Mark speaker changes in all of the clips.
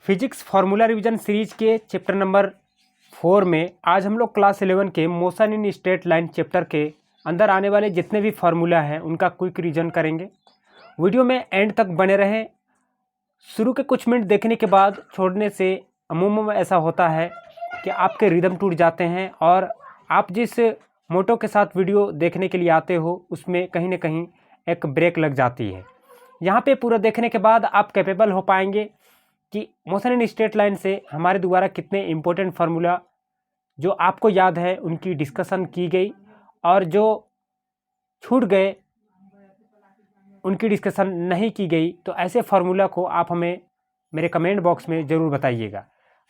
Speaker 1: Physics formula revision series के chapter number 4 में आज हम लोग क्लास 11 के motion in straight line chapter के अंदर आने वाले जितने भी फार्मूला हैं उनका क्विक रिवीजन करेंगे। वीडियो में एंड तक बने रहें। शुरू के कुछ मिनट देखने के बाद छोड़ने से अमूमन ऐसा होता है कि आपके रिदम टूट जाते हैं और आप जिस मोटो के साथ वीडियो देखने के लिए आते हो उसमें कहीं ना कहीं एक ब्रेक लग जाती है। यहाँ पे पूरा देखने के बाद आप कैपेबल हो पाएंगे कि मोशन इन स्ट्रेट लाइन से हमारे द्वारा कितने इम्पोर्टेंट फार्मूला जो आपको याद है उनकी डिस्कशन की गई और जो छूट गए उनकी डिस्कशन नहीं की गई। तो ऐसे फार्मूला को आप हमें मेरे कमेंट बॉक्स में ज़रूर बताइएगा।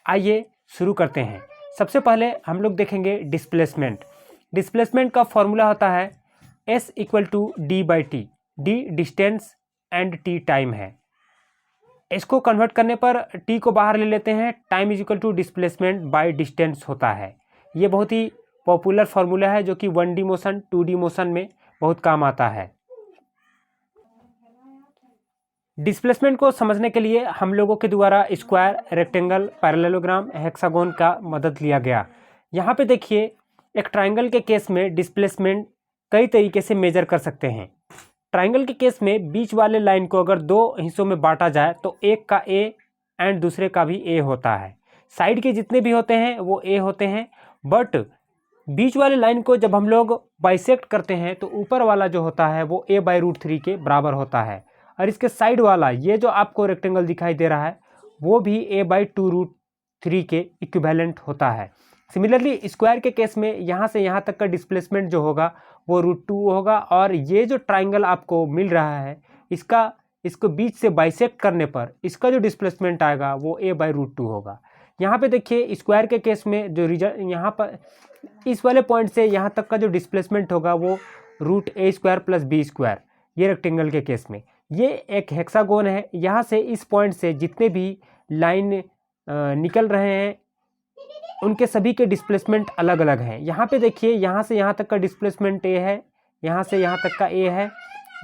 Speaker 1: आइए शुरू करते हैं। सबसे पहले हम लोग देखेंगे डिस्प्लेसमेंट। डिस्प्लेसमेंट का फॉर्मूला होता है S = d/t। d distance and t time है। इसको कन्वर्ट करने पर t को बाहर ले लेते हैं। टाइम = डिस्प्लेसमेंट बाय डिस्टेंस होता है। ये बहुत ही पॉपुलर फार्मूला है जो कि 1D मोशन 2D मोशन में बहुत काम आता है। डिस्प्लेसमेंट को समझने के लिए हम लोगों के द्वारा स्क्वायर, रेक्टेंगल, पैरेललोग्राम, हेक्सागोन का मदद लिया गया। यहाँ पे देखिए एक ट्राइंगल के केस में डिस्प्लेसमेंट कई तरीके से मेजर कर सकते हैं। ट्राइंगल के केस में बीच वाले लाइन को अगर दो हिस्सों में बांटा जाए तो एक का ए एंड दूसरे का भी ए होता है। साइड के जितने भी होते हैं वो ए होते हैं, बट बीच वाले लाइन को जब हम लोग बाइसेक्ट करते हैं तो ऊपर वाला जो होता है वो a/√3 के बराबर होता है और इसके साइड वाला ये जो आपको रेक्टेंगल दिखाई दे रहा है वो भी a/2√3 के इक्विवेलेंट होता है। सिमिलरली स्क्वायर के केस में यहाँ से यहाँ तक का डिस्प्लेसमेंट जो होगा वो √2 होगा और ये जो ट्राइंगल आपको मिल रहा है इसको बीच से बाइसेक्ट करने पर इसका जो डिस्प्लेसमेंट आएगा वो a/√2 होगा। यहाँ पे देखिए स्क्वायर के केस में जो रिजल्ट यहाँ पर इस वाले पॉइंट से यहाँ तक का जो डिस्प्लेसमेंट होगा वो √a² + b²। ये रेक्टेंगल के केस में ये एक हेक्सागोन है। यहाँ से इस पॉइंट से जितने भी लाइन निकल रहे हैं उनके सभी के डिस्प्लेसमेंट अलग अलग हैं। यहाँ पे देखिए यहाँ से यहाँ तक का डिस्प्लेसमेंट a है, यहाँ से यहाँ तक का a है,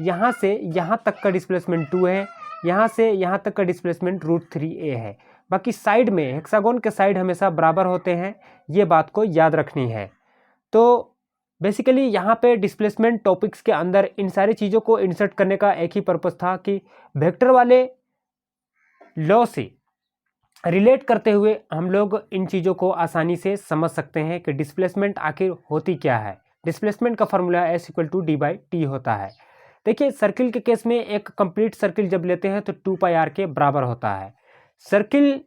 Speaker 1: यहाँ से यहाँ तक का डिस्प्लेसमेंट 2 है, यहाँ से यहाँ तक का डिस्प्लेसमेंट √3a है। बाकी साइड में हेक्सागोन के साइड हमेशा बराबर होते हैं, ये बात को याद रखनी है। तो बेसिकली यहाँ पे डिस्प्लेसमेंट टॉपिक्स के अंदर इन सारी चीज़ों को इंसर्ट करने का एक ही पर्पस था कि वेक्टर वाले लॉ से रिलेट करते हुए हम लोग इन चीज़ों को आसानी से समझ सकते हैं कि डिस्प्लेसमेंट आखिर होती क्या है। डिस्प्लेसमेंट का फॉर्मूला S = d/t होता है। देखिए सर्किल के केस में एक कंप्लीट सर्किल जब लेते हैं तो 2πr के बराबर होता है। सर्किल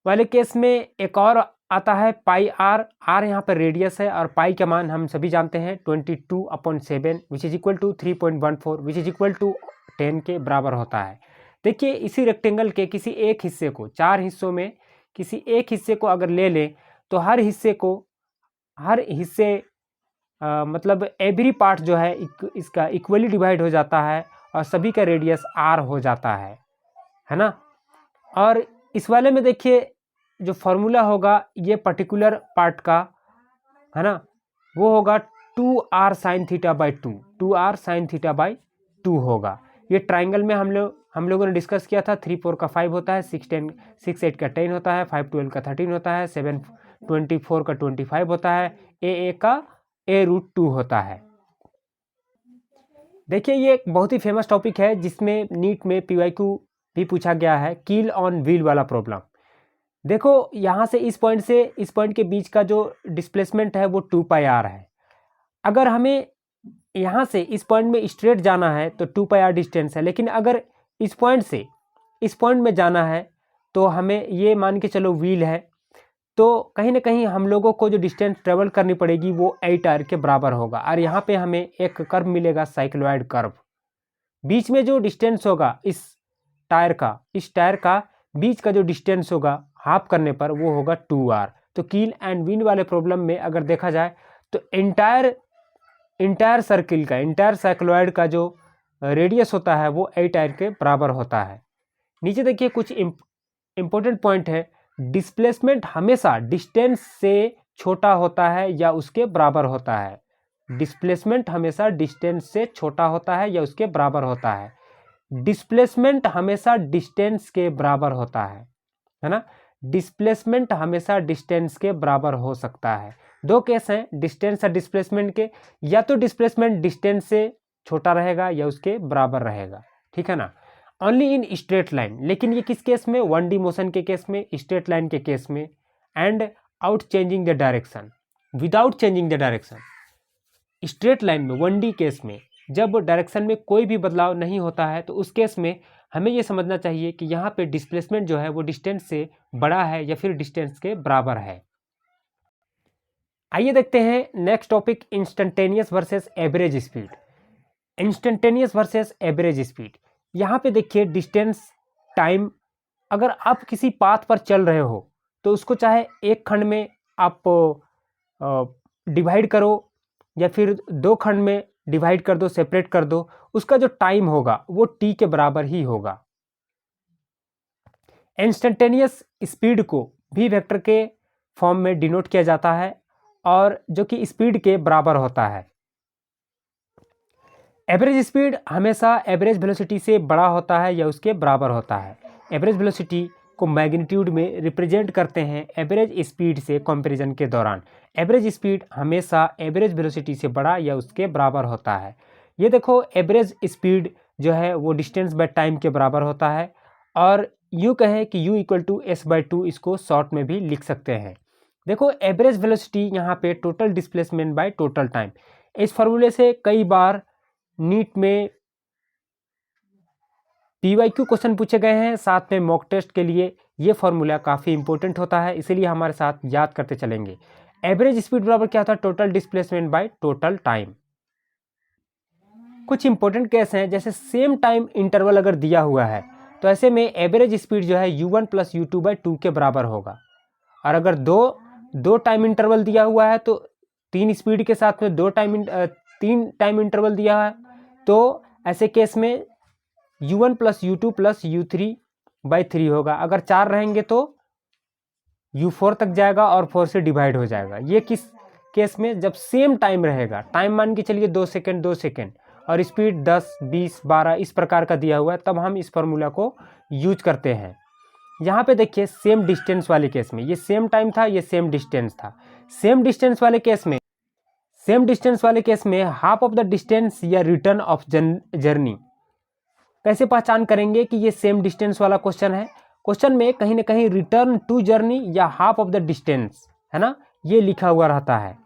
Speaker 1: वाले केस में एक और आता है πr। r यहाँ पर रेडियस है और पाई का मान हम सभी जानते हैं 22/7 which is equal to 3.14 which is equal to 10 के बराबर होता है। देखिए इसी रेक्टेंगल के किसी एक हिस्से को 4 हिस्सों में किसी एक हिस्से को अगर ले लें तो हर हिस्से मतलब एवरी पार्ट जो है इसका इक्वली डिवाइड हो जाता है और सभी का रेडियस r हो जाता है ना। और इस वाले में देखिए जो फॉर्मूला होगा ये पर्टिकुलर पार्ट का है ना वो होगा 2r sin θ/2 2r sin θ/2 होगा। ये ट्राइंगल में हम लोगों ने डिस्कस किया था। 3 4 का 5 होता है, 6 8 का 10 होता है, 5 12 का 13 होता है, 7 24 का 25 होता है, a का a√2 होता है। देखिए ये एक बहुत ही फेमस टॉपिक है जिसमें नीट में PYQ भी पूछा गया है, कील ऑन व्हील वाला प्रॉब्लम। देखो यहाँ से इस पॉइंट के बीच का जो डिस्प्लेसमेंट है वो 2πr है। अगर हमें यहाँ से इस पॉइंट में स्ट्रेट जाना है तो 2πr डिस्टेंस है, लेकिन अगर इस पॉइंट से इस पॉइंट में जाना है तो हमें ये मान के चलो व्हील है तो कहीं ना कहीं हम लोगों को जो डिस्टेंस ट्रेवल करनी पड़ेगी वो 8r के बराबर होगा। और यहाँ पे हमें एक कर्व मिलेगा, साइक्लॉयड कर्व। बीच में जो डिस्टेंस होगा इस टायर का बीच का जो डिस्टेंस होगा हाफ करने पर वो होगा 2r। तो कील एंड विंड वाले प्रॉब्लम में अगर देखा जाए तो इंटायर सर्किल का इंटायर साइक्लॉयड का जो रेडियस होता है वो 8r के बराबर होता है। नीचे देखिए कुछ इंपॉर्टेंट पॉइंट है। डिस्प्लेसमेंट हमेशा डिस्टेंस से छोटा होता है या उसके बराबर होता है। डिस्प्लेसमेंट हमेशा डिस्टेंस से छोटा होता है या उसके बराबर होता है। डिस्प्लेसमेंट हमेशा डिस्टेंस के बराबर होता है। है ना। डिस्प्लेसमेंट हमेशा डिस्टेंस के बराबर हो सकता है। दो केस हैं डिस्टेंस और डिस्प्लेसमेंट के, या तो डिस्प्लेसमेंट डिस्टेंस से छोटा रहेगा या उसके बराबर रहेगा, ठीक है ना। ओनली इन स्ट्रेट लाइन, लेकिन ये किस केस में, 1D मोशन के केस में, स्ट्रेट लाइन के केस में, and out changing the direction, without changing the direction. Straight line में 1D केस में जब डायरेक्शन में कोई भी बदलाव नहीं होता है तो उस केस में हमें ये समझना चाहिए कि यहाँ पे डिस्प्लेसमेंट जो है वो डिस्टेंस से बड़ा है या फिर डिस्टेंस के बराबर है। आइए देखते हैं next topic, instantaneous versus average speed. Instantaneous versus average speed, यहाँ पे देखिए डिस्टेंस टाइम, अगर आप किसी पाथ पर चल रहे हो तो उसको चाहे एक खंड में आप डिवाइड करो या फिर दो खंड में डिवाइड कर दो, सेपरेट कर दो, उसका जो टाइम होगा वो t के बराबर ही होगा। इंस्टेंटेनियस स्पीड को भी वेक्टर के फॉर्म में डिनोट किया जाता है और जो कि स्पीड के बराबर होता है। एवरेज स्पीड हमेशा एवरेज वेलोसिटी से बड़ा होता है या उसके बराबर होता है। एवरेज वेलोसिटी को मैग्नीट्यूड में रिप्रेजेंट करते हैं एवरेज स्पीड से कंपैरिजन के दौरान। एवरेज स्पीड हमेशा एवरेज वेलोसिटी से बड़ा या उसके बराबर होता है। ये देखो एवरेज स्पीड जो है वो डिस्टेंस बाय टाइम के बराबर होता है, और यूँ कहें कि u = s/2, इसको शॉर्ट में भी लिख सकते हैं। देखो एवरेज वेलोसिटी यहाँ पे total displacement by total time, इस फॉर्मूले से कई बार नीट में PYQ क्वेश्चन पूछे गए हैं, साथ में मॉक टेस्ट के लिए ये फॉर्मूला काफ़ी इंपॉर्टेंट होता है, इसीलिए हमारे साथ याद करते चलेंगे। एवरेज स्पीड बराबर क्या होता है, total displacement by total time. कुछ इंपॉर्टेंट केस हैं, जैसे सेम टाइम इंटरवल अगर दिया हुआ है तो ऐसे में एवरेज स्पीड जो है u1 + u2/2 के बराबर होगा, और अगर दो टाइम इंटरवल दिया हुआ है तो तीन स्पीड के साथ में तीन टाइम इंटरवल दिया है तो ऐसे केस में u1 + u2 + u3/3 होगा। अगर 4 रहेंगे तो u4 तक जाएगा और 4 से डिवाइड हो जाएगा। ये किस केस में, जब सेम टाइम रहेगा, टाइम मान के चलिए 2 सेकेंड 2 सेकेंड और स्पीड 10, 20, 12 इस प्रकार का दिया हुआ है, तब हम इस फार्मूला को यूज करते हैं। यहाँ पे देखिए सेम डिस्टेंस वाले केस में, ये सेम टाइम था, ये सेम डिस्टेंस था। सेम डिस्टेंस वाले केस में हाफ ऑफ द डिस्टेंस या रिटर्न ऑफ जर्नी, कैसे पहचान करेंगे कि ये सेम डिस्टेंस वाला क्वेश्चन है। क्वेश्चन में कहीं ना कहीं रिटर्न टू जर्नी या हाफ ऑफ द डिस्टेंस, है ना, ये लिखा हुआ रहता है।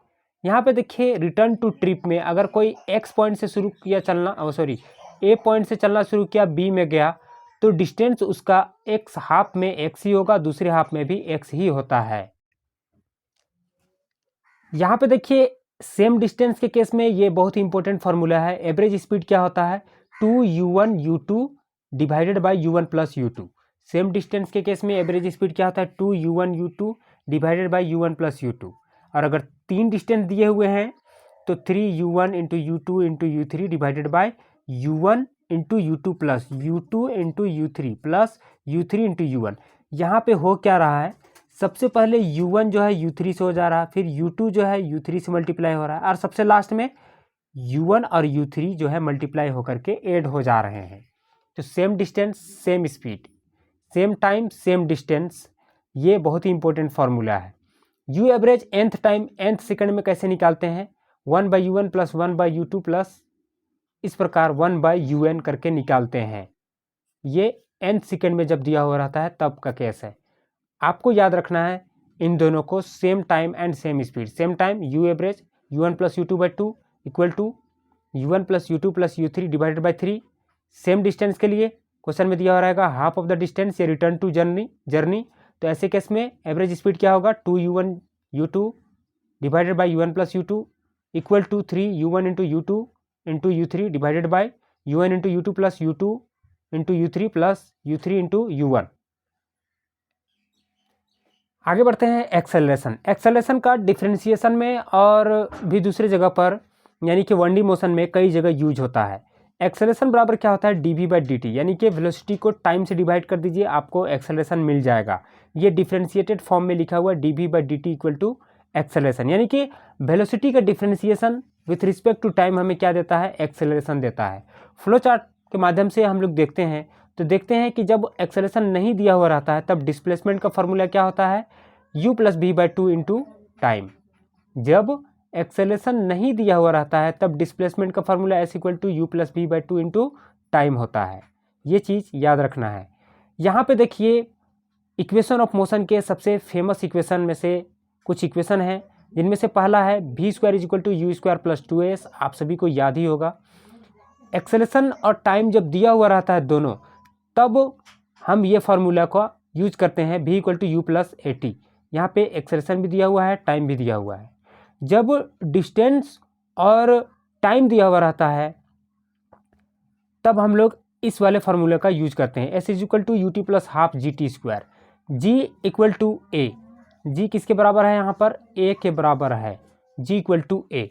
Speaker 1: यहाँ पे देखिए रिटर्न टू ट्रिप में अगर कोई x पॉइंट से शुरू किया चलना, a पॉइंट से चलना शुरू किया, b में गया, तो डिस्टेंस उसका x हाफ में x ही होगा, दूसरे हाफ में भी x ही होता है। यहाँ पे देखिए सेम डिस्टेंस के केस में ये बहुत ही इंपॉर्टेंट फार्मूला है। एवरेज स्पीड क्या होता है, 2u1 u2 divided by u1 + u2। Same distance के केस में एवरेज स्पीड क्या होता है, 2u1 u2 divided by u1 + u2। और अगर तीन डिस्टेंस दिए हुए हैं तो 3u1 × u2 × u3 divided by u1 × u2 + u2 × u3 + u3 × u1। यहाँ पे हो क्या रहा है, सबसे पहले u1 जो है u3 से हो जा रहा है, फिर u2 जो है u3 से मल्टीप्लाई हो रहा है, और सबसे लास्ट में u1 और u3 जो है मल्टीप्लाई होकर के ऐड हो जा रहे हैं। तो same distance same speed, same time same distance, ये बहुत ही इंपॉर्टेंट फार्मूला है। u average nth time nth second में कैसे निकालते हैं, 1/u1 + 1/u2 प्लस इस प्रकार 1/un करके निकालते हैं। ये nth सेकंड में जब दिया हुआ रहता है तब का केस है। आपको याद रखना है इन दोनों को, same time and same speed. Same time u average u1 + u2/2 equal to u1 + u2 + u3 divided by 3। Same distance के लिए क्वेश्चन में दिया हुआ रहेगा हाफ ऑफ द डिस्टेंस या रिटर्न टू जर्नी। तो ऐसे केस में एवरेज स्पीड क्या होगा, 2u1 u2 divided by u1 + u2 equal to 3u1 × u2 × u3 divided by u1 × u2 + u2 × u3 + u3 × u1। आगे बढ़ते हैं एक्सेलरेशन। एक्सेलरेशन का डिफरेंशिएशन में और भी दूसरी जगह पर, यानी कि 1D मोशन में कई जगह यूज होता है। एक्सेलरेशन बराबर क्या होता है, dv/dt, यानी कि वेलोसिटी को टाइम से डिवाइड कर दीजिए, आपको एक्सेलरेशन मिल जाएगा। ये डिफरेंशिएटेड फॉर्म में लिखा हुआ है, dv/dt इक्वल टू एक्सेलरेशन, यानी कि वेलोसिटी का differentiation with respect to time हमें क्या देता है, एक्सेलरेशन देता है। फ्लो चार्ट के माध्यम से हम लोग देखते हैं तो देखते हैं कि जब एक्सेलरेशन नहीं दिया हुआ रहता है तब डिस्प्लेसमेंट का फॉर्मूला क्या होता है, u plus B by two into time. जब एक्सेलरेशन नहीं दिया हुआ रहता है तब डिस्प्लेसमेंट का formula S equal to you plus B by two into time होता है। ये चीज़ याद रखना है। यहाँ पे देखिए इक्वेशन ऑफ मोशन के सबसे फेमस इक्वेशन में से कुछ इक्वेशन हैं, जिनमें से पहला है V square is equal to you square plus two S, आप सभी को याद ही होगा। एक्सेलरेशन और टाइम जब दिया हुआ रहता है दोनों, तब हम ये फार्मूला का यूज करते हैं V equal to you plus A T. यहाँ पे एक्सेलरेशन भी दिया हुआ है, टाइम भी दिया हुआ है। जब डिस्टेंस और टाइम दिया हुआ रहता है तब हम लोग इस वाले फार्मूले का यूज करते हैं, s is equal to U T plus half G T square, g equal to a. G किसके बराबर है, यहाँ पर ए के बराबर है, g equal to a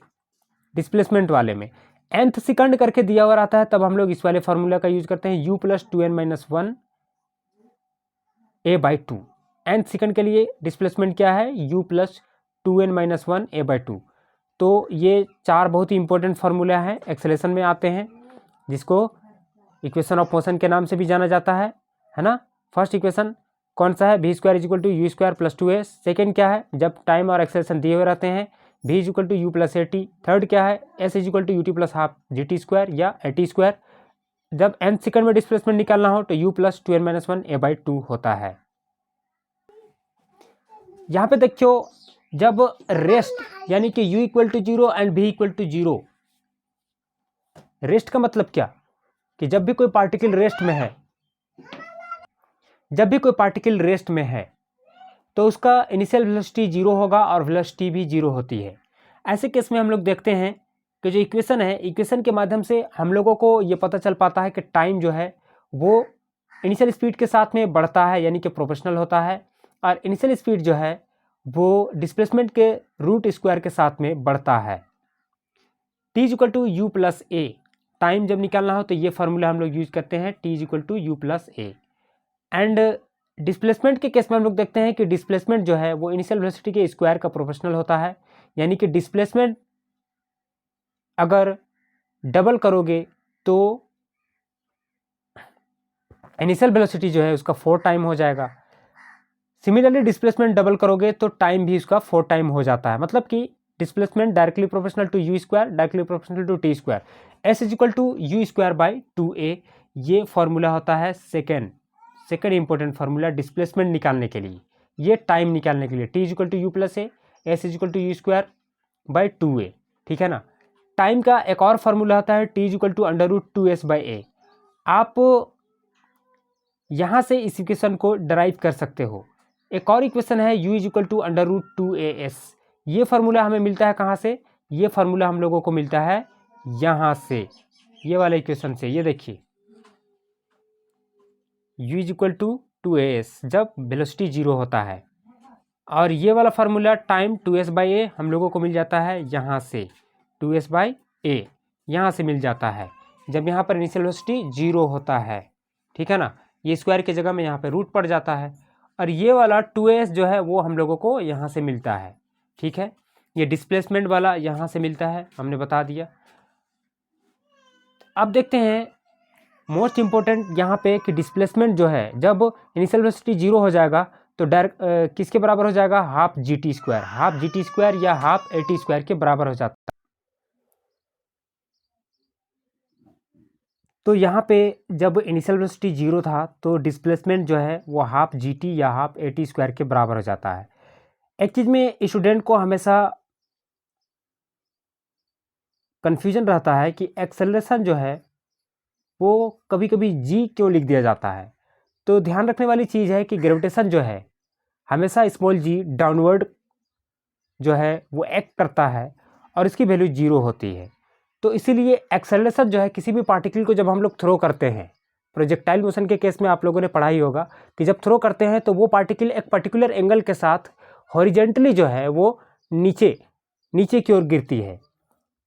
Speaker 1: displacement वाले में। nth सेकंड करके दिया हुआ रहता है तब हम लोग इस वाले फार्मूला का यूज करते हैं, u plus two N minus one A by two. nth second के लिए डिस्प्लेसमेंट क्या है, u plus two N minus one A by two. तो ये चार बहुत ही इंपॉर्टेंट फार्मूला हैं, एक्सेलेरेशन में आते हैं, जिसको इक्वेशन ऑफ मोशन के नाम से भी जाना जाता है ना। फर्स्ट इक्वेशन कौन सा है, V square is equal to you square plus two S. Second क्या है, जब टाइम और एक्सेलरेशन दिए हुए रहते हैं, V is equal to you plus A T. Third क्या है, S is equal to U T plus half G T square या ए टी स्क्वायर। जब एन सेकंड में डिस्प्लेसमेंट निकालना हो तो U plus two N minus one A by two होता है। यहाँ पे देखियो जब रेस्ट यानी कि u equal to zero and v equal to zero, rest का मतलब क्या कि जब भी कोई पार्टिकल रेस्ट में है, जब भी कोई पार्टिकल रेस्ट में है तो उसका इनिशियल वेलोसिटी जीरो होगा और वेलोसिटी भी जीरो होती है। ऐसे केस में हम लोग देखते हैं कि जो इक्वेशन है, इक्वेशन के माध्यम से हम लोगों को ये पता चल पाता है कि टाइम जो है वो इनिशियल स्पीड के साथ में बढ़ता है, यानी कि प्रोपोर्शनल होता है, और इनिशियल स्पीड जो है वो डिस्प्लेसमेंट के रूट स्क्वायर के साथ में बढ़ता है। T is equal to you plus A, time जब निकालना हो तो ये फार्मूला हम लोग यूज करते हैं, T is equal to you plus A. And displacement के केस में हम लोग देखते हैं कि डिस्प्लेसमेंट जो है वो इनिशियल वेलोसिटी के स्क्वायर का प्रोपोर्शनल होता है, यानी कि डिस्प्लेसमेंट अगर डबल करोगे तो इनिशियल वेलोसिटी जो है उसका 4 टाइम हो जाएगा। सिमिलरली डिस्प्लेसमेंट डबल करोगे तो टाइम भी उसका 4 टाइम हो जाता है, मतलब कि displacement directly proportional to you square, directly proportional to t square, S is equal to you square by two a. ये फॉर्मूला होता है सेकेंड इंपॉर्टेंट फार्मूला डिस्प्लेसमेंट निकालने के लिए, ये टाइम निकालने के लिए, t is equal to you plus a, s is equal to you square by two a, ठीक है ना। टाइम का एक और फार्मूला होता है T is equal to under root two s by a. आप यहाँ से इस इक्वेशन को डराइव कर सकते हो। एक और इक्वेशन है u is equal to under root two A S. ये फार्मूला हमें मिलता है कहाँ से, ये फार्मूला हम लोगों को मिलता है यहाँ से, ये वाले इक्वेशन से। ये देखिए u is equal to two A a s velocity zero होता है, और ये वाला formula time two s by a हम लोगों को मिल जाता है यहाँ से, टू एस बाई ए यहाँ से मिल जाता है जब यहाँ पर इनिशियल वेलोसिटी जीरो होता है, ठीक है ना। ये स्क्वायर की जगह में यहाँ पे रूट पड़ जाता है, और ये वाला 2s जो है वो हम लोगों को यहाँ से मिलता है, ठीक है। ये डिस्प्लेसमेंट वाला यहाँ से मिलता है, हमने बता दिया। अब देखते हैं मोस्ट इम्पोर्टेंट यहाँ पे कि डिस्प्लेसमेंट जो है जब इनिशियल वेलोसिटी जीरो हो जाएगा तो डायरेक्ट किसके बराबर हो जाएगा, half G T square, half G T square या हाफ ए टी स्क्वायर के बराबर हो जाता है। तो यहाँ पे जब इनिशियल वेलोसिटी जीरो था तो डिस्प्लेसमेंट जो है वो हाफ जी टी या हाफ ए टी स्क्वायर के बराबर हो जाता है। एक चीज़ में स्टूडेंट को हमेशा कन्फ्यूजन रहता है कि एक्सेलरेशन जो है वो कभी कभी जी क्यों लिख दिया जाता है। तो ध्यान रखने वाली चीज़ है कि ग्रेविटेशन जो है हमेशा स्मॉल जी डाउनवर्ड जो है वो एक्ट करता है और इसकी वैल्यू जीरो होती है। तो इसीलिए एक्सेलरेशन जो है किसी भी पार्टिकल को जब हम लोग थ्रो करते हैं, प्रोजेक्टाइल मोशन के केस में आप लोगों ने पढ़ा ही होगा कि जब थ्रो करते हैं तो वो पार्टिकल एक पर्टिकुलर एंगल के साथ हॉरिजेंटली जो है वो नीचे की ओर गिरती है।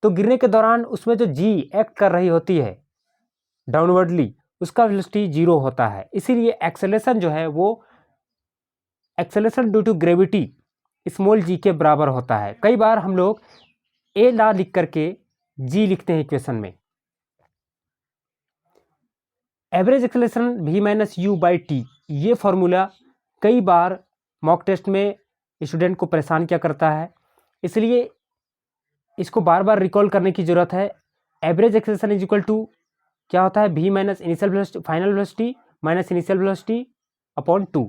Speaker 1: तो गिरने के दौरान उसमें जो जी एक्ट कर रही होती है डाउनवर्डली, उसका वेलोसिटी जीरो होता है। इसीलिए एक्सेलरेशन जो है वो acceleration due to gravity small g के बराबर होता है। कई बार हम लोग ए ना लिख करके जी लिखते हैं इक्वेशन में। Average acceleration v minus you by T, ये फॉर्मूला कई बार मॉक टेस्ट में स्टूडेंट को परेशान क्या करता है, इसलिए इसको बार बार रिकॉल करने की ज़रूरत है। Average acceleration is equal to क्या होता है, v minus initial velocity final velocity minus initial velocity upon 2।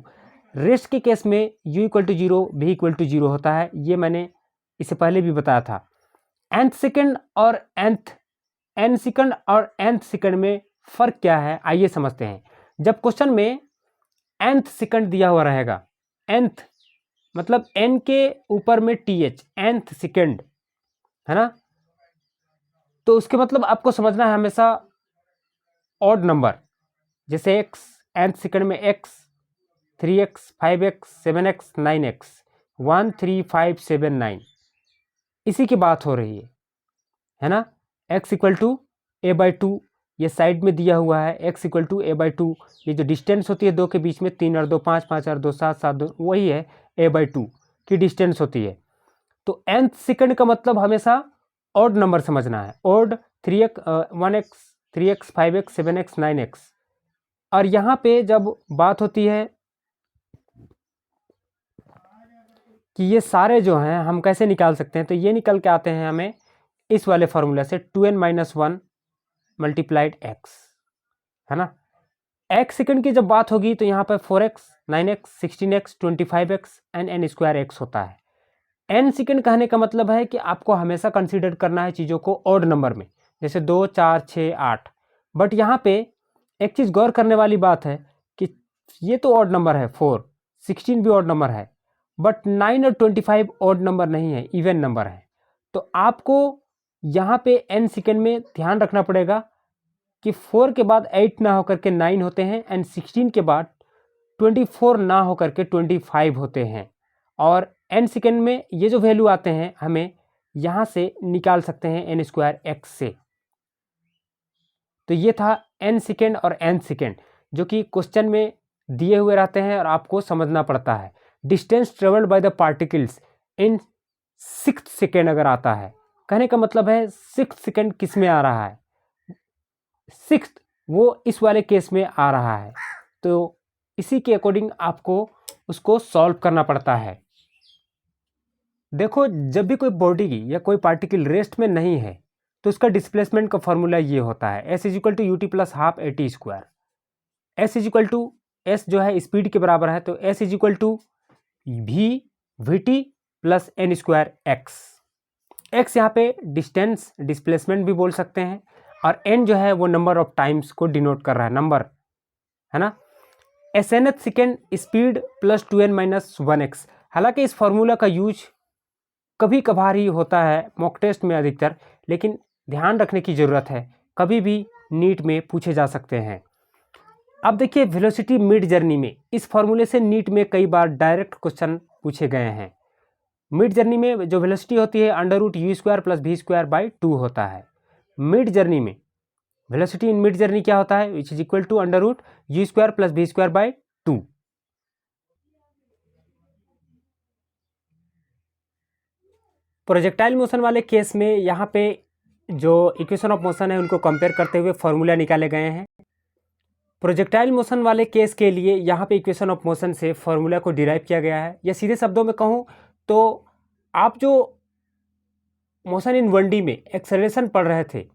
Speaker 1: Rest के केस में u equal to 0 v equal to 0 होता है, ये मैंने इससे पहले भी बताया था। nth सेकंड और n सेकंड में फ़र्क क्या है, आइए समझते हैं। जब क्वेश्चन में nth सेकंड दिया हुआ रहेगा, nth मतलब n के ऊपर में th, nth सेकंड है ना, तो उसके मतलब आपको समझना है हमेशा ऑड नंबर, जैसे x nth सेकंड में x 3x 5x 7x 9x 1 3 5 7 9, इसी की बात हो रही है ना। x equal to a by 2, ये साइड में दिया हुआ है, x equal to a by 2, ये जो डिस्टेंस होती है दो के बीच में 3 और 2 5, 5 और 2 7, 7 2, वही है a बाई 2 की डिस्टेंस होती है। तो nth सेकंड का मतलब हमेशा ऑड नंबर समझना है, odd 3x 1x 3x 5x 7x 9x। और यहाँ पे जब बात होती है कि ये सारे जो हैं हम कैसे निकाल सकते हैं, तो ये निकल के आते हैं हमें इस वाले फार्मूला से 2n माइनस 1 मल्टीप्लाइड x, है ना। x सेकंड की जब बात होगी तो यहाँ पर 4x 9x 16x 25x and n square x होता है। n सेकंड कहने का मतलब है कि आपको हमेशा कंसीडर करना है चीज़ों को ऑड नंबर में, जैसे 2 4 6 8। बट यहाँ पे एक चीज़ गौर करने वाली बात है कि ये तो ऑड नंबर है, 4 16 भी ऑड नंबर है, बट 9 और 25 ऑड नंबर नहीं है, इवन नंबर है। तो आपको यहाँ पे n सेकंड में ध्यान रखना पड़ेगा कि 4 के बाद 8 ना होकर के 9 होते हैं एंड 16 के बाद 24 ना होकर के 25 होते हैं। और n सेकंड में ये जो वैल्यू आते हैं हमें यहाँ से निकाल सकते हैं n स्क्वायर x से। तो ये था n सेकंड और n सेकंड जो कि क्वेश्चन में दिए हुए रहते हैं और आपको समझना पड़ता है। Distance travelled by the particles in 6 second अगर आता है, कहने का मतलब है 6 सेकेंड किस में आ रहा है, 6 वो इस वाले केस में आ रहा है। तो इसी के अकॉर्डिंग आपको उसको सॉल्व करना पड़ता है। देखो, जब भी कोई बॉडी या कोई पार्टिकल रेस्ट में नहीं है तो उसका डिस्प्लेसमेंट का फॉर्मूला ये होता है, S is equal to U T plus half A T square. S is equal to, S जो है स्पीड के बराबर है, तो S is equal to V T plus N square X. X यहाँ पे डिस्टेंस डिस्प्लेसमेंट भी बोल सकते हैं, और एन जो है वो नंबर ऑफ टाइम्स को डिनोट कर रहा है, नंबर है ना। S N H second speed plus 2n minus 1x। हालांकि इस फॉर्मूला का यूज कभी कभार ही होता है मॉक टेस्ट में अधिकतर, लेकिन ध्यान रखने की ज़रूरत है, कभी भी नीट में पूछे जा सकते हैं। अब देखिए वेलोसिटी मिड जर्नी में, इस फॉर्मूले से नीट में कई बार डायरेक्ट क्वेश्चन पूछे गए हैं। मिड जर्नी में जो वेलोसिटी होती है under root U square plus V square by 2 होता है। मिड जर्नी में वेलोसिटी इन मिड जर्नी क्या होता है, which is equal to under root U square plus V square by 2। Projectile motion वाले केस में यहाँ पे जो इक्वेशन ऑफ मोशन है उनको कंपेयर करते हुए फॉर्मूला निकाले गए हैं। प्रोजेक्टाइल मोशन वाले केस के लिए यहाँ पे इक्वेशन ऑफ मोशन से फॉर्मूला को डिराइव किया गया है, या सीधे शब्दों में कहूँ तो आप जो मोशन इन 1D में एक्सेलरेशन पढ़ रहे थे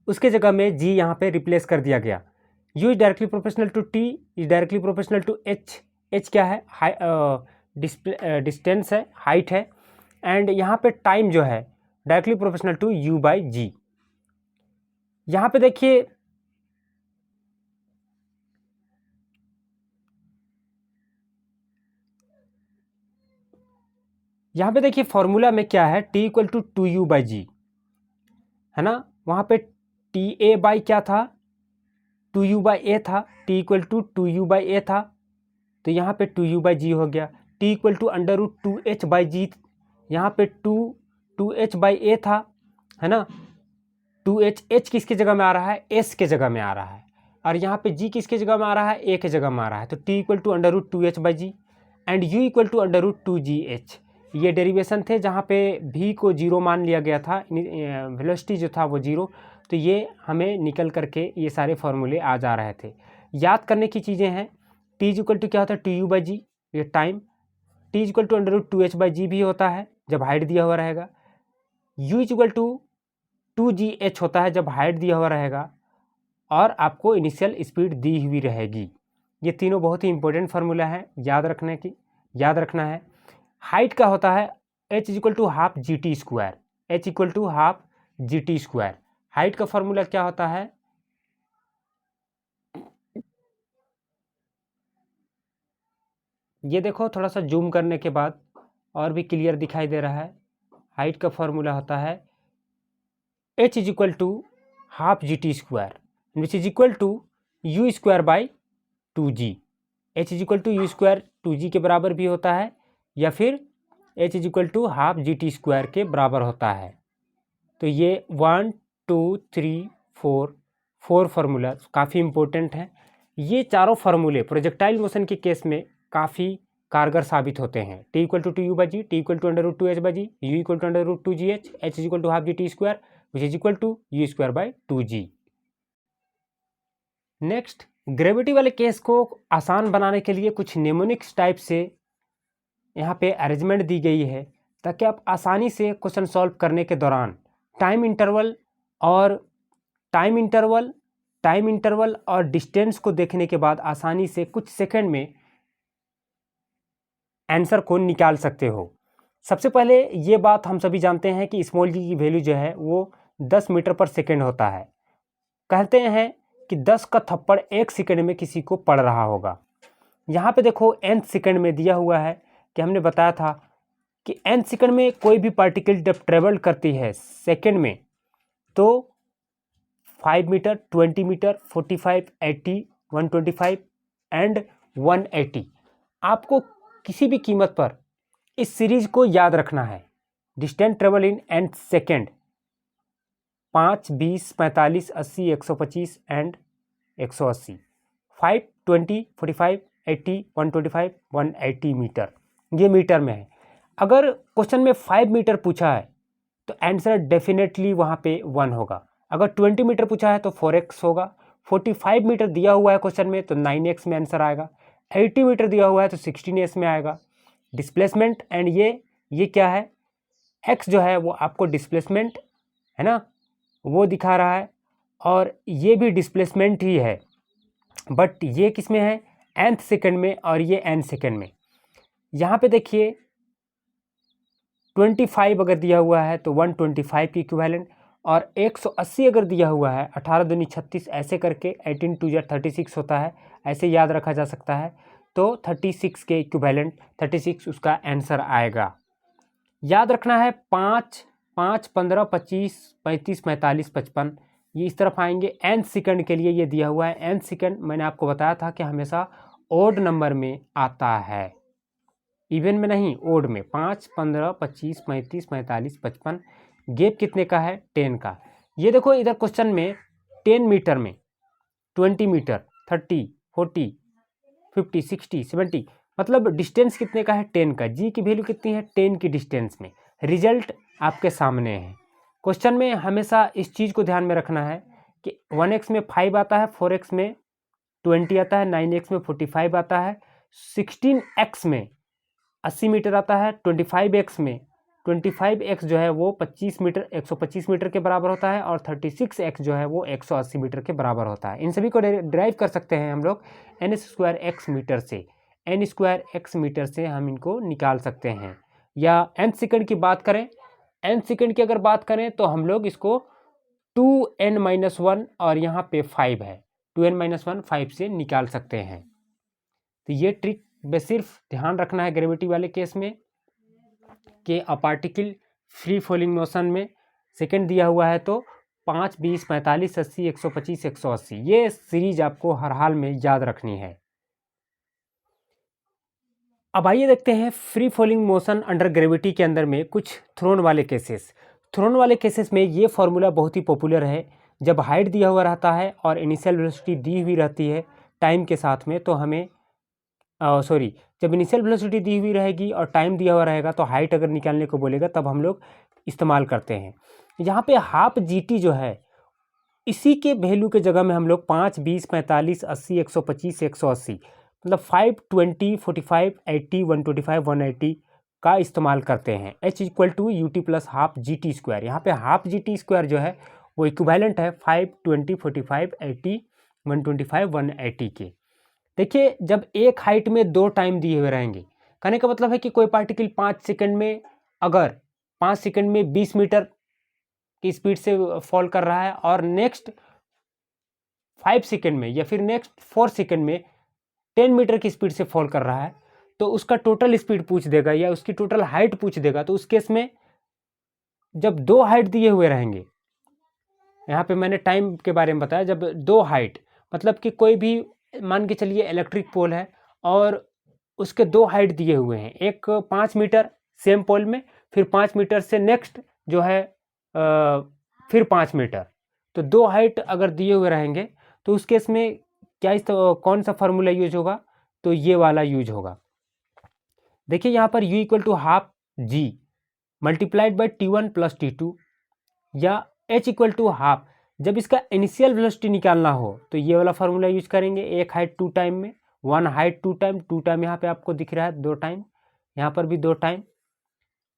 Speaker 1: उसके जगह में जी यहाँ पे रिप्लेस कर दिया गया। u is directly proportional to t is directly proportional to h। h क्या है, डिस्टेंस है, हाइट है, एंड यहाँ पे टाइम जो है directly proportional to u by g. यहाँ पे देखिए फॉर्मूला में क्या है, t equal to 2u by g है ना। वहाँ पे टी ए बाई क्या था, 2u बाई ए था, t equal to 2u by a था, तो यहाँ पे 2u बाई जी हो गया। t equal to under root 2h by g, यहाँ पे 2h बाई ए था, है ना। 2h, h किसके जगह में आ रहा है, s के जगह में आ रहा है, और यहाँ पे g किसके जगह में आ रहा है, a के जगह में आ रहा है। तो t equal to under root 2h by G and u equal to under root 2gh। ये डेरिवेशन थे जहाँ पे v को 0 मान लिया गया था, वेलोसिटी जो था वो 0, तो ये हमें निकल करके ये सारे फॉर्मूले आ जा रहे थे। याद करने की चीज़ें हैं, टी इज इक्वल टू क्या होता है, टी यू बाई जी, ये time. T is equal to under root 2h by g भी होता है जब हाइट दिया हुआ रहेगा। You is equal to 2gh होता है जब हाइट दिया हुआ रहेगा और आपको इनिशियल स्पीड दी हुई रहेगी। ये तीनों बहुत ही इंपॉर्टेंट फार्मूला है, याद रखना है। हाइट का होता है h is equal to half G T square, h equal to half G T square. Height का फॉर्मूला क्या होता है, ये देखो थोड़ा सा जूम करने के बाद और भी क्लियर दिखाई दे रहा है। हाइट का फॉर्मूला होता है h is equal to half G T square which is equal to you square by 2g। h is equal to you square 2g के बराबर भी होता है या फिर h is equal to half G T square के बराबर होता है। तो ये 1 2 3 4 फार्मूला काफ़ी इंपॉर्टेंट हैं। ये चारों फार्मूले प्रोजेक्टाइल मोशन के केस में काफ़ी कारगर साबित होते हैं। T equal to T U by G, T equal to under root 2h by G, U equal to under root 2gh, h is equal to half G T square which is equal to you square by 2g। Next, gravity वाले case को आसान बनाने के लिए कुछ mnemonics type से यहाँ पे अरेंजमेंट दी गई है ताकि आप आसानी से क्वेश्चन सॉल्व करने के दौरान टाइम इंटरवल और डिस्टेंस को देखने के बाद आसानी से कुछ सेकंड में आंसर को निकाल सकते हो। सबसे पहले ये बात हम सभी जानते हैं कि स्मॉल जी की वैल्यू जो है वो 10 मीटर पर सेकेंड होता है। कहते हैं कि 10 का थप्पड़ 1 सेकंड में किसी को पड़ रहा होगा। यहाँ पे देखो nth सेकंड में दिया हुआ है कि हमने बताया था कि nth सेकंड में कोई भी पार्टिकल जब ट्रेवल करती है सेकंड में तो 5 मीटर, 20 मीटर, 45, 80, 125 एंड 180। आपको किसी भी कीमत पर इस सीरीज को याद रखना है। Distance travel in nth second 5, 20, 45, 80, 125 and 180, 5, 20, 45, 80, 125, 180 metre, ये मीटर में है। अगर क्वेश्चन में 5 मीटर पूछा है तो आंसर डेफिनेटली वहाँ पे 1 होगा। अगर 20 मीटर पूछा है तो 4x होगा। 45 मीटर दिया हुआ है क्वेश्चन में तो 9x में आंसर आएगा। 80 मीटर दिया हुआ है तो 16s में आएगा। डिस्प्लेसमेंट एंड ये क्या है, x जो है वो आपको डिस्प्लेसमेंट है ना वो दिखा रहा है और ये भी डिस्प्लेसमेंट ही है, बट ये किस में है, nth सेकंड में और ये n सेकंड में। यहाँ पे देखिए 25 अगर दिया हुआ है तो 125 की इक्विवेलेंट और 180 अगर दिया हुआ है 18 दूनी 36 ऐसे करके 18 2 36 होता है, ऐसे याद रखा जा सकता है। तो 36 के इक्विवेलेंट 36 उसका आंसर आएगा। याद रखना है 5, 5, 15, 25, 35, 45, 55 ये इस तरफ आएंगे। nth सेकंड के लिए ये दिया हुआ है। nth सेकंड मैंने आपको बताया था कि हमेशा ओड नंबर में आता है, इवन में नहीं, ओड में। 5, 15, 25, 35, 45, 55। गैप कितने का है, 10 का। ये देखो इधर क्वेश्चन में 10 मीटर में 20 मीटर 30, 40, 50, 60, 70 मतलब डिस्टेंस कितने का है, 10 का। जी की वैल्यू कितनी है, 10 की डिस्टेंस में। रिजल्ट आपके सामने है। क्वेश्चन में हमेशा इस चीज़ को ध्यान में रखना है कि 1x में 5 आता है, 4x में 20 आता है, 9x में 45 आता है, 16x में 80 मीटर आता है, 25x में 25x जो है वो 25 मीटर 125 मीटर के बराबर होता है और 36x जो है वो 180 मीटर के बराबर होता है। इन सभी को ड्राइव कर सकते हैं हम लोग n² मीटर से। n² मीटर से हम इनको निकाल सकते हैं। या nth सेकंड की बात करें, nth सेकंड की अगर बात करें तो हम लोग इसको 2n-1 और यहाँ पे 5 है, 2n-1 5 से निकाल सकते हैं। तो ये ट्रिक बस सिर्फ ध्यान रखना है ग्रेविटी वाले केस में कि a particle free falling motion में सेकंड दिया हुआ है तो 5, 20, 45, 80, 125, 180 ये सीरीज आपको हर हाल में याद रखनी है। अब आइए देखते हैं free falling motion under gravity के अंदर में कुछ थ्रोन वाले केसेस। थ्रोन वाले केसेस में ये फॉर्मूला बहुत ही पॉपुलर है। जब हाइट दिया हुआ रहता है और इनिशियल वेलोसिटी दी हुई रहती है टाइम के साथ में तो हमें जब इनिशियल वेलोसिटी दी हुई रहेगी और टाइम दिया हुआ रहेगा तो हाइट अगर निकालने को बोलेगा तब हम लोग इस्तेमाल करते हैं। यहाँ पे हाफ जी टी जो है इसी के वैल्यू के जगह में हम लोग 5, 20, 45, 80, 125, 180 मतलब 5, 20, 45, 80, 125, 180 का इस्तेमाल करते हैं। h equal to U T plus half G T square. यहाँ पे हाफ जी टी स्क्वायर जो है वो इक्विवेलेंट है 5, 20, 45, 80, 125, 180 के। देखिए जब एक हाइट में दो टाइम दिए हुए रहेंगे, कहने का मतलब है कि कोई पार्टिकल 5 सेकंड में, अगर 5 सेकंड में 20 मीटर की स्पीड से फॉल कर रहा है और नेक्स्ट 5 सेकंड में या फिर नेक्स्ट 4 सेकंड में 10 मीटर की स्पीड से फॉल कर रहा है, तो उसका टोटल स्पीड पूछ देगा या उसकी टोटल हाइट पूछ देगा। तो उस केस में जब दो हाइट दिए हुए रहेंगे, यहाँ पे मैंने टाइम के बारे में बताया, जब दो हाइट मतलब कि कोई भी मान के चलिए इलेक्ट्रिक पोल है और उसके दो हाइट दिए हुए हैं, एक 5 मीटर सेम पोल में, फिर 5 मीटर से नेक्स्ट जो है फिर 5 मीटर, तो दो हाइट अगर दिए हुए रहेंगे तो उस केस में क्या कौन सा फार्मूला यूज होगा, तो ये वाला यूज होगा। देखिए यहाँ पर u equal to half G multiplied by T1 plus T2 या h इक्वल टू हाफ, जब इसका इनिशियल वेलोसिटी निकालना हो तो ये वाला फार्मूला यूज करेंगे, एक हाइट टू टाइम में, वन हाइट टू टाइम यहाँ पे आपको दिख रहा है दो टाइम, यहाँ पर भी दो टाइम,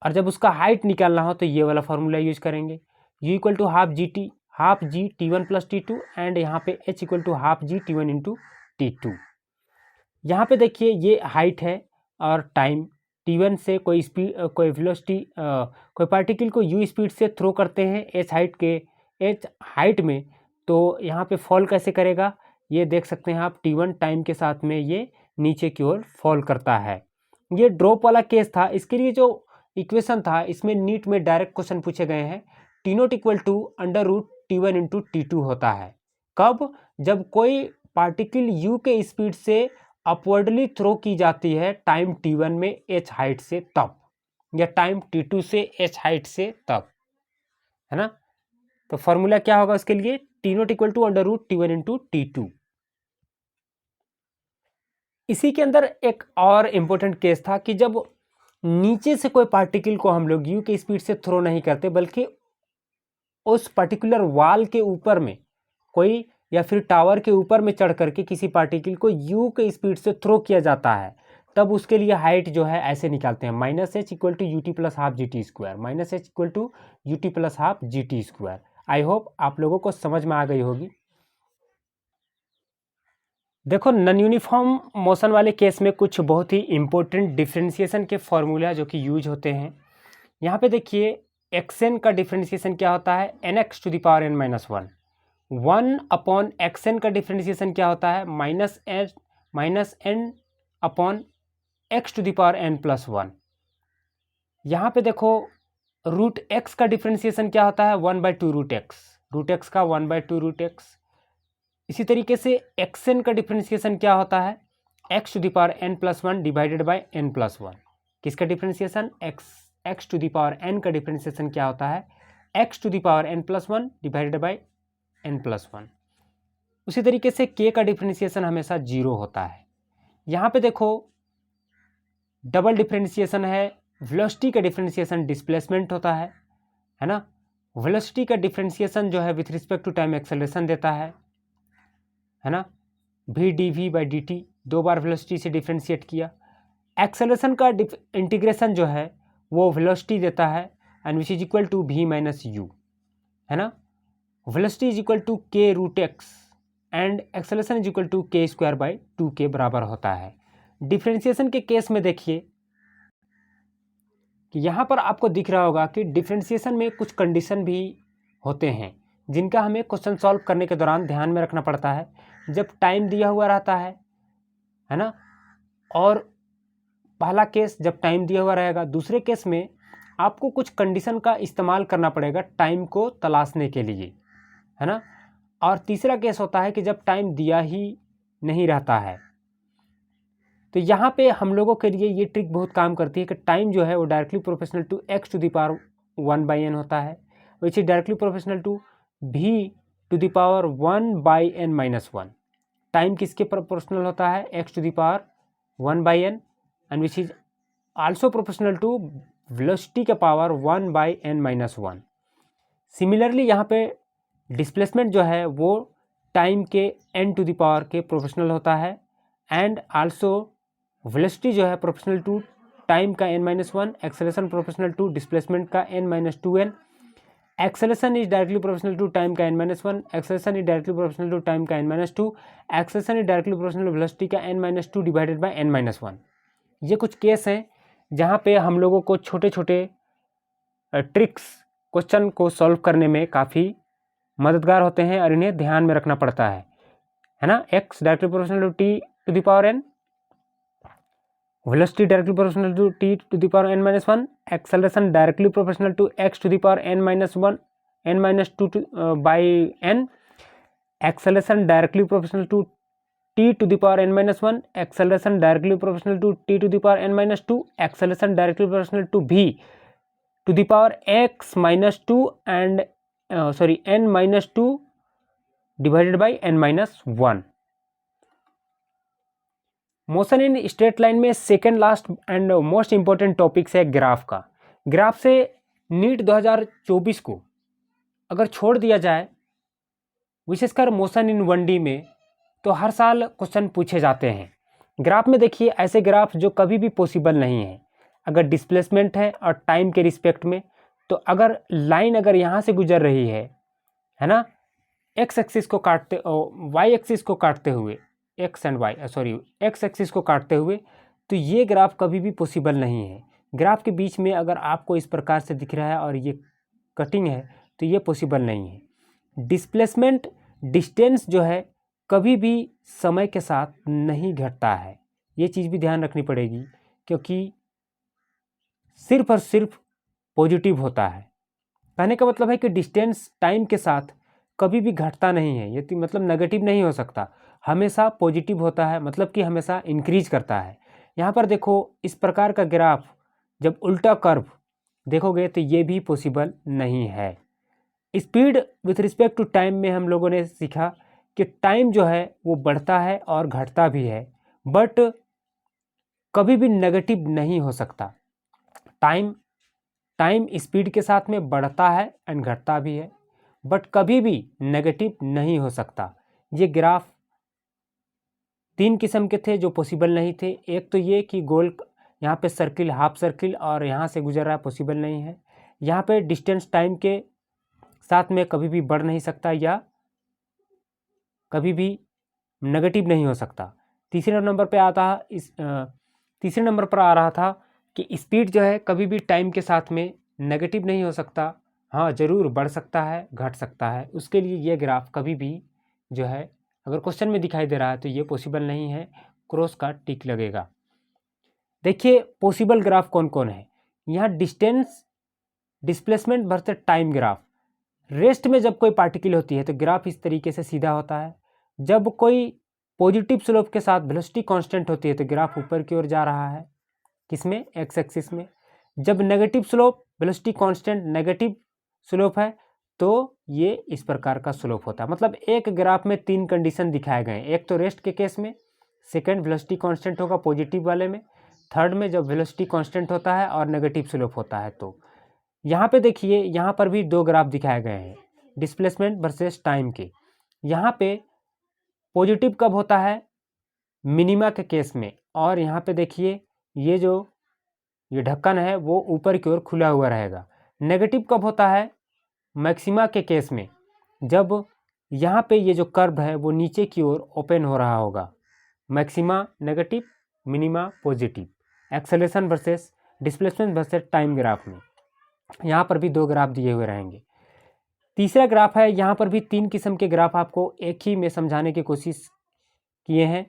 Speaker 1: और जब उसका हाइट निकालना हो तो ये वाला फार्मूला यूज करेंगे, u equal to half G T1 plus T2 and यहाँ पे h equal to half G T1 into T2। यहाँ पे देखिए ये हाइट है और टाइम, T1 से कोई स्पीड कोई वेलोसिटी कोई पार्टिकल को u स्पीड से थ्रो करते हैं h हाइट में, तो यहाँ पे फॉल कैसे करेगा ये देख सकते हैं आप, T1 टाइम के साथ में ये नीचे की ओर फॉल करता है। ये ड्रॉप वाला केस था, इसके लिए जो इक्वेशन था इसमें नीट में डायरेक्ट क्वेश्चन पूछे गए हैं, T0 equal to under root T1 into T2 होता है। कब? जब कोई पार्टिकल u के स्पीड से अपवर्डली थ्रो की जाती है टाइम T1 में h हाइट से तब, या टाइम T2 से h हाइट से तब, है ना। तो फॉर्मूला क्या होगा उसके लिए, T0 equal to under root T1 into T2। इसी के अंदर एक और इम्पोर्टेंट केस था कि जब नीचे से कोई पार्टिकल को हम लोग u के स्पीड से थ्रो नहीं करते, बल्कि उस पर्टिकुलर वॉल के ऊपर में कोई या फिर टावर के ऊपर में चढ़ करके किसी पार्टिकल को u के स्पीड से थ्रो किया जाता है, तब उसके लिए हाइट जो है ऐसे निकालते हैं, minus H equal to U T plus half G T square, minus H equal to U T plus half G T square. I hope आप लोगों को समझ में आ गई होगी। देखो नॉन यूनिफॉर्म मोशन वाले केस में कुछ बहुत ही इंपॉर्टेंट डिफरेंशिएशन के फॉर्मूला जो कि यूज होते हैं। यहाँ पे देखिए एक्सएन का डिफरेंशिएशन क्या होता है, n x to the power n minus one, one upon x n का डिफरेंशिएशन क्या होता है, minus n upon x to the power n plus one. यहाँ पे देखो रूट एक्स का डिफरेंशिएशन क्या होता है, 1/2 रूट एक्स का 1/2 रूट एक्स। इसी तरीके से एक्सएन का डिफरेंशिएशन क्या होता है, x to the power n plus one divided by n plus one. किसका differentiation, x to the power n का डिफरेंशिएशन क्या होता है, x to the power n plus one divided by n plus one. उसी तरीके से के का डिफरेंशिएशन हमेशा जीरो होता है। यहाँ पे देखो डबल डिफरेंशिएशन है, वेलोसिटी का डिफरेंशिएशन डिस्प्लेसमेंट होता है ना। वेलोसिटी का डिफरेंशिएशन जो है with respect to time acceleration देता है ना, v d v by d t, दो बार वेलोसिटी से डिफरेंशिएट किया। एक्सेलरेशन का इंटीग्रेशन जो है वो वेलोसिटी देता है and which is equal to v minus u, है ना। Velocity is equal to k root x and acceleration is equal to के स्क्वायर बाई टू के बराबर होता है। डिफरेंशिएशन के केस में देखिए कि यहाँ पर आपको दिख रहा होगा कि डिफरेंशिएशन में कुछ कंडीशन भी होते हैं जिनका हमें क्वेश्चन सॉल्व करने के दौरान ध्यान में रखना पड़ता है। जब टाइम दिया हुआ रहता है ना, और पहला केस जब टाइम दिया हुआ रहेगा, दूसरे केस में आपको कुछ कंडीशन का इस्तेमाल करना पड़ेगा टाइम को तलाशने के लिए, है ना। और तीसरा केस होता है कि जब टाइम दिया ही नहीं रहता है। तो यहाँ पे हम लोगों के लिए ये ट्रिक बहुत काम करती है कि टाइम जो है वो directly proportional to x to the power 1/n होता है, which is directly proportional to v to the power 1/n minus one. Time किसके प्रोपोर्शनल होता है, x to the power 1/n and which is also proportional to velocity का power 1/n minus one. Similarly यहाँ पे displacement जो है वो time के n टू द पावर के प्रोपोर्शनल होता है, एंड आल्सो वेलोसिटी जो है प्रोपोर्शनल टू टाइम का n-1, acceleration proportional to displacement का n-2n, acceleration is directly proportional to time का n-1, acceleration is directly proportional to time का n-2, acceleration is directly proportional to velocity का n-2 divided by n-1। ये कुछ case हैं जहाँ पे हम लोगों को छोटे छोटे ट्रिक्स क्वेश्चन को सॉल्व करने में काफ़ी मददगार होते हैं और इन्हें ध्यान में रखना पड़ता है ना। x directly proportional to t to the power n, velocity directly proportional to t to the power n-1, acceleration directly proportional to x to the power n-1 n-2 by n, acceleration directly proportional to t to the power n-1, acceleration directly proportional to t to the power n-2, acceleration directly proportional to v to the power x-2 and n-2 divided by n-1। Motion in straight line में second last and most important topics है graph का। Graph से NEET 2024 को अगर छोड़ दिया जाए, विशेषकर मोशन इन 1D में, तो हर साल क्वेश्चन पूछे जाते हैं। ग्राफ में देखिए ऐसे ग्राफ जो कभी भी पॉसिबल नहीं है। अगर डिस्प्लेसमेंट है और टाइम के रिस्पेक्ट में, तो अगर लाइन अगर यहाँ से गुजर रही है ना, एक्स एक्सिस को काटते वाई एक्सिस को काटते हुए, एक्स एक्सिस को काटते हुए, तो ये ग्राफ कभी भी पॉसिबल नहीं है। ग्राफ के बीच में अगर आपको इस प्रकार से दिख रहा है और ये कटिंग है, तो ये पॉसिबल नहीं है। डिस्प्लेसमेंट डिस्टेंस जो है कभी भी समय के साथ नहीं घटता है, ये चीज़ भी ध्यान रखनी पड़ेगी, क्योंकि सिर्फ और सिर्फ पॉजिटिव होता है। कहने का मतलब है कि डिस्टेंस टाइम के साथ कभी भी घटता नहीं है, ये मतलब नेगेटिव नहीं हो सकता, हमेशा पॉजिटिव होता है, मतलब कि हमेशा इंक्रीज करता है। यहाँ पर देखो इस प्रकार का ग्राफ जब उल्टा कर्व देखोगे तो ये भी पॉसिबल नहीं है। Speed with respect to time में हम लोगों ने सीखा कि टाइम जो है वो बढ़ता है और घटता भी है, बट कभी भी नेगेटिव नहीं हो सकता। टाइम स्पीड के साथ में बढ़ता है एंड घटता भी है, बट कभी भी नेगेटिव नहीं हो सकता। ये ग्राफ तीन किस्म के थे जो पॉसिबल नहीं थे। एक तो ये कि गोल यहाँ पे सर्किल, हाफ सर्किल और यहाँ से गुजर रहा है, पॉसिबल नहीं है। यहाँ पे डिस्टेंस टाइम के साथ में कभी भी बढ़ नहीं सकता या कभी भी नेगेटिव नहीं हो सकता। तीसरे नंबर पे तीसरे नंबर पर आ रहा था कि स्पीड जो है कभी भी टाइम के साथ में नेगेटिव नहीं हो सकता, हाँ ज़रूर बढ़ सकता है, घट सकता है। उसके लिए ये ग्राफ कभी भी जो है अगर क्वेश्चन में दिखाई दे रहा है तो ये पॉसिबल नहीं है, क्रॉस का टिक लगेगा। देखिए पॉसिबल ग्राफ कौन कौन है। यहाँ distance displacement versus time graph. Rest में जब कोई पार्टिकल होती है तो ग्राफ इस तरीके से सीधा होता है। जब कोई पॉजिटिव स्लोप के साथ वेलोसिटी कांस्टेंट होती है तो ग्राफ ऊपर की ओर जा रहा है, किसमें, एक्स एक्सिस में। जब negative slope, velocity constant negative slope है तो ये इस प्रकार का स्लोप होता है। मतलब एक ग्राफ में तीन कंडीशन दिखाए गए हैं। एक तो रेस्ट के केस में, सेकंड वेलोसिटी कांस्टेंट होगा पॉजिटिव वाले में, थर्ड में जब वेलोसिटी कांस्टेंट होता है और नेगेटिव स्लोप होता है। तो यहाँ पे देखिए, यहाँ पर भी दो ग्राफ दिखाए गए हैं डिस्प्लेसमेंट वर्सेस टाइम के। यहाँ पे पॉजिटिव कब होता है, मिनिमा के केस में, और यहाँ पे देखिए ये जो ये ढक्कन है वो ऊपर की ओर खुला हुआ रहेगा। नेगेटिव कब होता है, मैक्सिमा के केस में, जब यहाँ पे ये जो कर्व है वो नीचे की ओर ओपन हो रहा होगा। Maxima negative, minima positive. Acceleration versus displacement versus time graph में यहाँ पर भी दो ग्राफ दिए हुए रहेंगे। तीसरा ग्राफ है, यहाँ पर भी तीन किस्म के ग्राफ आपको एक ही में समझाने की कोशिश किए हैं।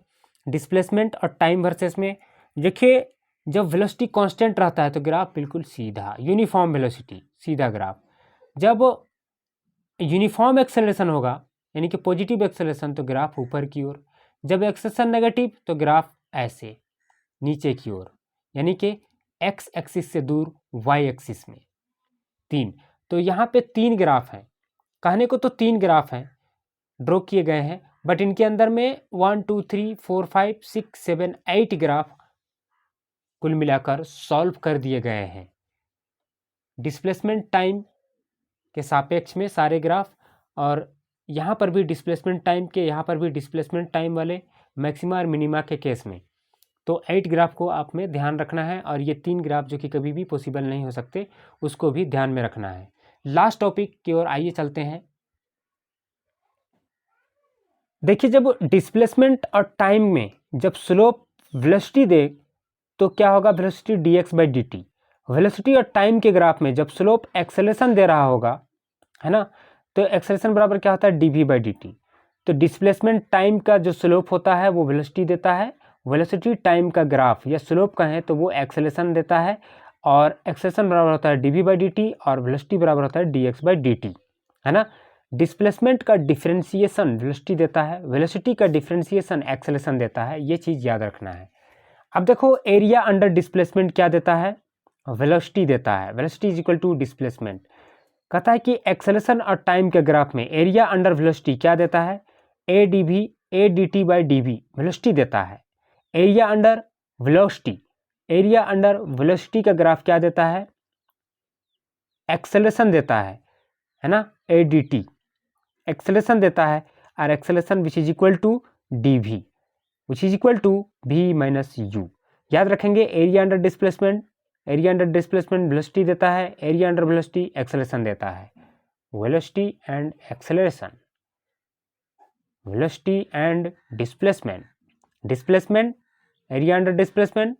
Speaker 1: डिस्प्लेसमेंट और टाइम वर्सेस में देखिए, जब वेलोसिटी कांस्टेंट रहता है तो ग्राफ बिल्कुल सीधा, यूनिफॉर्म वेलोसिटी, सीधा ग्राफ। जब यूनिफॉर्म एक्सेलरेशन होगा यानी कि पॉजिटिव एक्सेलरेशन तो ग्राफ ऊपर की ओर। जब एक्सेलरेशन नेगेटिव तो ग्राफ ऐसे नीचे की ओर, यानी कि एक्स एक्सिस से दूर वाई एक्सिस में। तीन, तो यहाँ पे तीन ग्राफ हैं। कहने को तो तीन ग्राफ हैं ड्रॉ किए गए हैं, बट इनके अंदर में 1 2 3 4 5 6 7 8 ग्राफ कुल मिलाकर सॉल्व कर दिए गए हैं। डिस्प्लेसमेंट टाइम के सापेक्ष में सारे ग्राफ, और यहाँ पर भी डिस्प्लेसमेंट टाइम के, यहाँ पर भी डिस्प्लेसमेंट टाइम वाले मैक्सिमा और मिनिमा के केस में। तो 8 ग्राफ को आप में ध्यान रखना है, और ये 3 ग्राफ जो कि कभी भी पॉसिबल नहीं हो सकते उसको भी ध्यान में रखना है। लास्ट टॉपिक की ओर आइए चलते हैं। देखिए, जब डिस्प्लेसमेंट और टाइम में जब स्लोप वेलोसिटी दे तो क्या होगा, velocity dx by d T. Velocity और टाइम के ग्राफ में जब स्लोप एक्सेलेरेशन दे रहा होगा, है ना, तो एक्सेलेरेशन बराबर क्या होता है, d v by d t. तो डिस्प्लेसमेंट टाइम का जो स्लोप होता है वो वेलोसिटी देता है, वेलोसिटी टाइम का ग्राफ या स्लोप का है तो वो एक्सेलेरेशन देता है, और एक्सेलेरेशन बराबर होता है d v by d t, और वेलोसिटी बराबर होता है d x by d t, है ना। डिस्प्लेसमेंट का डिफ्रेंसिएशन वेलोसिटी देता है, वेलोसिटी का डिफ्रेंसिएशन एक्सेलेरेशन देता है, ये चीज़ याद रखना है। अब देखो, एरिया अंडर डिस्प्लेसमेंट क्या देता है, वेलोसिटी देता है। Velocity is equal to displacement. कहता है कि एक्सेलेरेशन और टाइम के ग्राफ में एरिया अंडर वेलोसिटी क्या देता है, a d v, a d t by d v velocity देता है। Area under velocity, area under velocity का ग्राफ क्या देता है, एक्सेलेरेशन देता है ना, ए डी टी एक्सेलेरेशन देता है, और acceleration which is equal to d v which is equal to v minus u. याद रखेंगे, area under displacement, area under displacement velocity देता है, एरिया अंडर वेलोसिटी एक्सेलेरेशन देता है। Velocity and acceleration, velocity and displacement, displacement, area under displacement,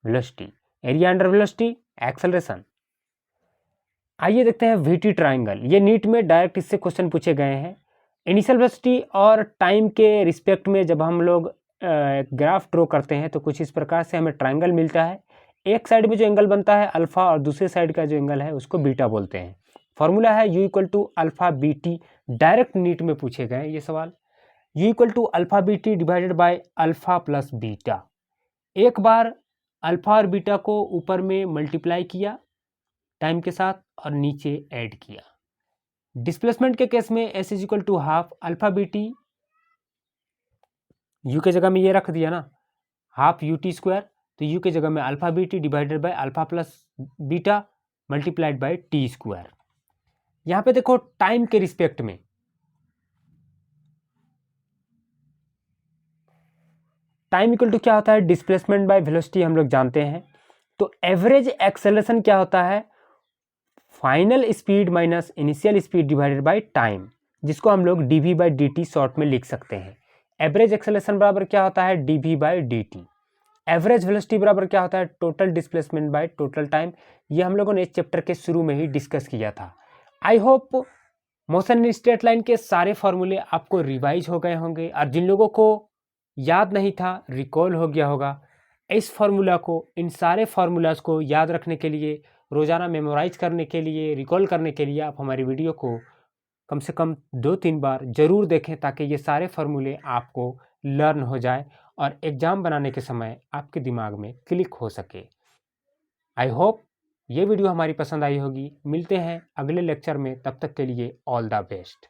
Speaker 1: velocity, area under velocity, acceleration. आइए देखते हैं VT triangle. ये नीट में डायरेक्ट इससे क्वेश्चन पूछे गए हैं। इनिशियल वेलोसिटी और टाइम के रिस्पेक्ट में जब हम लोग ग्राफ ड्रॉ करते हैं तो कुछ इस प्रकार से हमें ट्राइंगल मिलता है। एक साइड में जो एंगल बनता है अल्फा, और दूसरे साइड का जो एंगल है उसको बीटा बोलते हैं। फॉर्मूला है u equal to alpha b t. Direct NEET में पूछे गए ये सवाल। U equal to alpha b t divided by alpha plus beta. एक बार अल्फा और बीटा को ऊपर में मल्टीप्लाई किया टाइम के साथ और नीचे ऐड किया। डिस्प्लेसमेंट के केस में s is equal to half alpha b t, u के जगह में ये रख दिया ना, हाफ यू टी स्क्वायर, तो यू के जगह में alpha b t divided by alpha plus beta multiplied by t square. यहाँ पे देखो टाइम के रिस्पेक्ट में टाइम इक्वल टू क्या होता है, डिस्प्लेसमेंट बाय वेलोसिटी हम लोग जानते हैं। तो एवरेज एक्सेलरेशन क्या होता है, final speed minus initial speed divided by time, जिसको हम लोग d v by d t short में लिख सकते हैं। एवरेज एक्सेलरेशन बराबर क्या होता है, d v by d t. Average velocity बराबर क्या होता है, total displacement by total time. ये हम लोगों ने इस चैप्टर के शुरू में ही डिस्कस किया था। I hope motion in straight line के सारे फॉर्मूले आपको रिवाइज हो गए होंगे, और जिन लोगों को याद नहीं था रिकॉल हो गया होगा। इस फार्मूला को, इन सारे फार्मूलाज को याद रखने के लिए, रोज़ाना मेमोराइज करने के लिए, रिकॉल करने के लिए आप हमारी वीडियो को कम से कम 2-3 बार ज़रूर देखें, ताकि ये सारे फार्मूले आपको लर्न हो जाए और एग्ज़ाम बनाने के समय आपके दिमाग में क्लिक हो सके। आई होप ये वीडियो हमारी पसंद आई होगी। मिलते हैं अगले लेक्चर में, तब तक के लिए ऑल द बेस्ट।